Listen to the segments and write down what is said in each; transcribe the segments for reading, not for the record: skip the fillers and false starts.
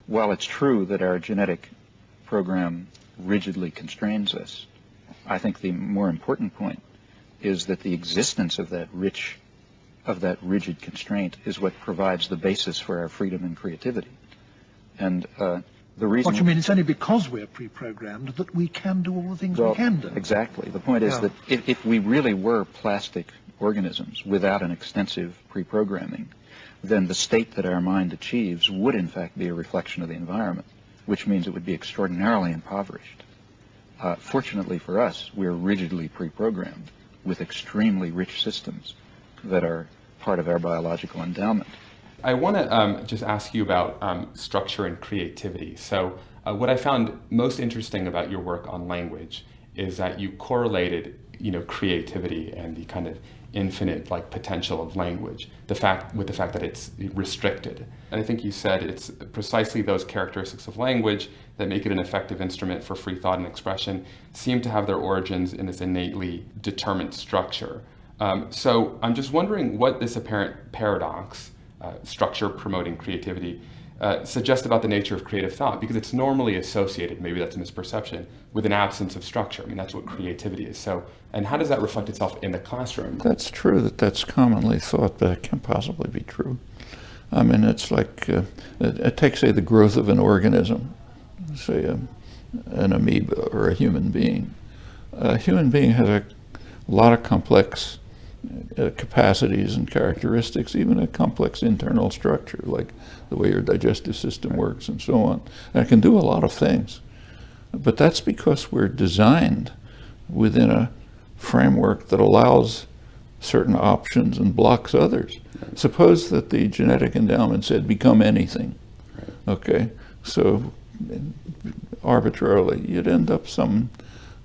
while it's true that our genetic program rigidly constrains us, I think the more important point is that the existence of that rigid constraint is what provides the basis for our freedom and creativity. And the reason... What you mean, it's only because we're pre-programmed that we can do all the things we can do. Exactly. The point is that if we really were plastic organisms without an extensive pre-programming, then the state that our mind achieves would in fact be a reflection of the environment, which means it would be extraordinarily impoverished. Fortunately for us, we're rigidly pre-programmed with extremely rich systems that are part of our biological endowment. I want to just ask you about structure and creativity. So what I found most interesting about your work on language is that you correlated, creativity and the kind of infinite potential of language, with the fact that it's restricted. And I think you said it's precisely those characteristics of language that make it an effective instrument for free thought and expression seem to have their origins in this innately determined structure. So I'm just wondering what this apparent paradox, structure promoting creativity, suggests about the nature of creative thought, because it's normally associated, maybe that's a misperception, with an absence of structure. I mean, that's what creativity is. So, and how does that reflect itself in the classroom? That's true, that's commonly thought, but it can't possibly be true. I mean, it's like, take, say, the growth of an organism, say an amoeba or a human being. A human being has a lot of complex capacities and characteristics, even a complex internal structure, like the way your digestive system works and so on. And it can do a lot of things. But that's because we're designed within a framework that allows certain options and blocks others. Suppose that the genetic endowment said, become anything. Okay, so arbitrarily, you'd end up some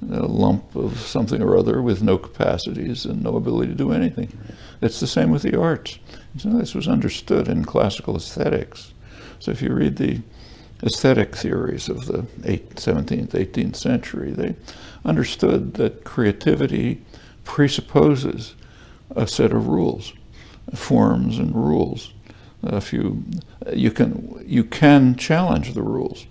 lump of something or other with no capacities and no ability to do anything. It's the same with the arts. So this was understood in classical aesthetics. So if you read the aesthetic theories of the 17th, 18th century, they understood that creativity presupposes a set of rules, forms and rules. You can challenge the rules,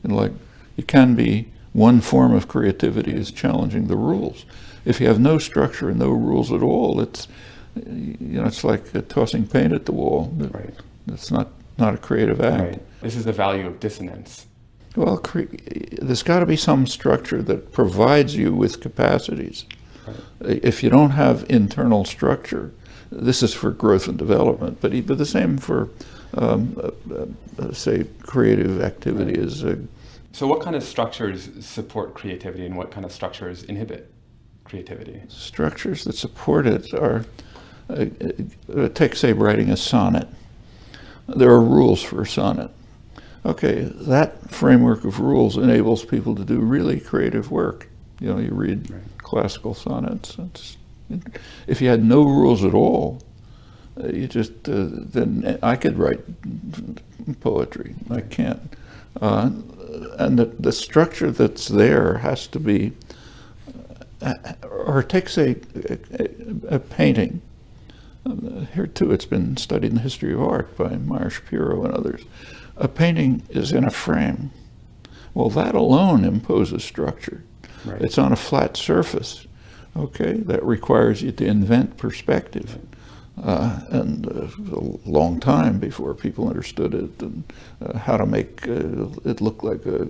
and like it can be one form of creativity is challenging the rules. If you have no structure and no rules at all, it's it's like tossing paint at the wall. Right. It's not a creative act. Right. This is the value of dissonance. Well, there's got to be some structure that provides you with capacities. Right. If you don't have internal structure, this is for growth and development, but the same for, say, creative activity is. So what kind of structures support creativity and what kind of structures inhibit creativity? Structures that support it are, take, say, writing a sonnet. There are rules for a sonnet. Okay, that framework of rules enables people to do really creative work. You read classical sonnets. If you had no rules at all, then I could write poetry. I can't. And the structure that's there has to be, or take, say, a painting. Here too, it's been studied in the history of art by Meyer Shapiro and others. A painting is in a frame. Well, that alone imposes structure. Right. It's on a flat surface. Okay, that requires you to invent perspective. And a long time before people understood it, and how to make it look like a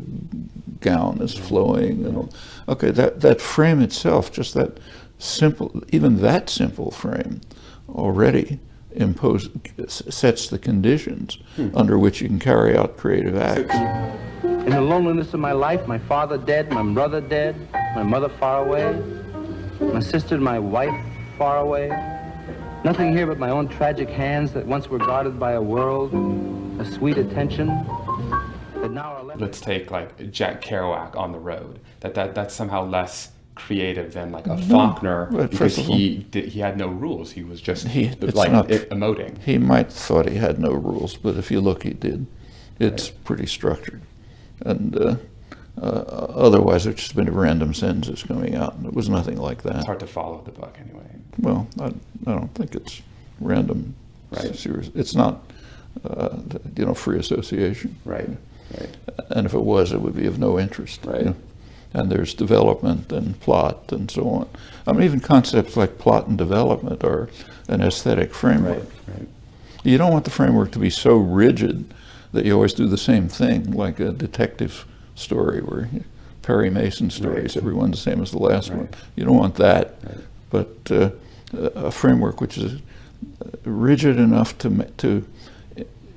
gown is flowing. And okay, that frame itself, just that simple, even that simple frame, already sets the conditions under which you can carry out creative acts. In the loneliness of my life, my father dead, my brother dead, my mother far away, my sister and my wife far away. Nothing here but my own tragic hands that once were guarded by a world, a sweet attention, that now are left. Let's take like Jack Kerouac on the road. That's somehow less creative than like a Faulkner, because he had no rules. He was just emoting. He might thought he had no rules, but if you look, he did. It's pretty structured, and otherwise it's just been random sentences coming out, and it was nothing like that. It's hard to follow the book anyway. Well, I don't think it's random. Right. It's not, free association. Right. Right. And if it was, it would be of no interest. Right. You know? And there's development and plot and so on. I mean, even concepts like plot and development are an aesthetic framework. Right. Right. You don't want the framework to be so rigid that you always do the same thing, like a detective story where Perry Mason stories, Right. everyone's the same as the last Right. one. You don't want that, Right. but a framework which is rigid enough to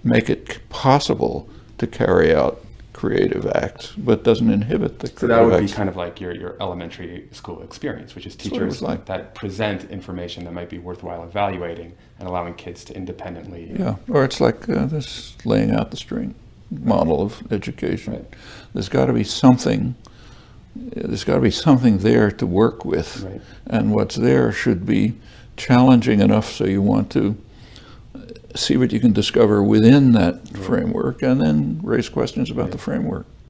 make it possible to carry out creative acts, but doesn't inhibit the So creative that would be acts. kind of like your elementary school experience, which is That's what it was teachers like. that present information that might be worthwhile evaluating and allowing kids to independently. Yeah, or it's like this laying out the string model of education. Right. There's got to be something. There's got to be something there to work with, Right. and what's there should be challenging enough so you want to see what you can discover within that framework, and then raise questions about the framework.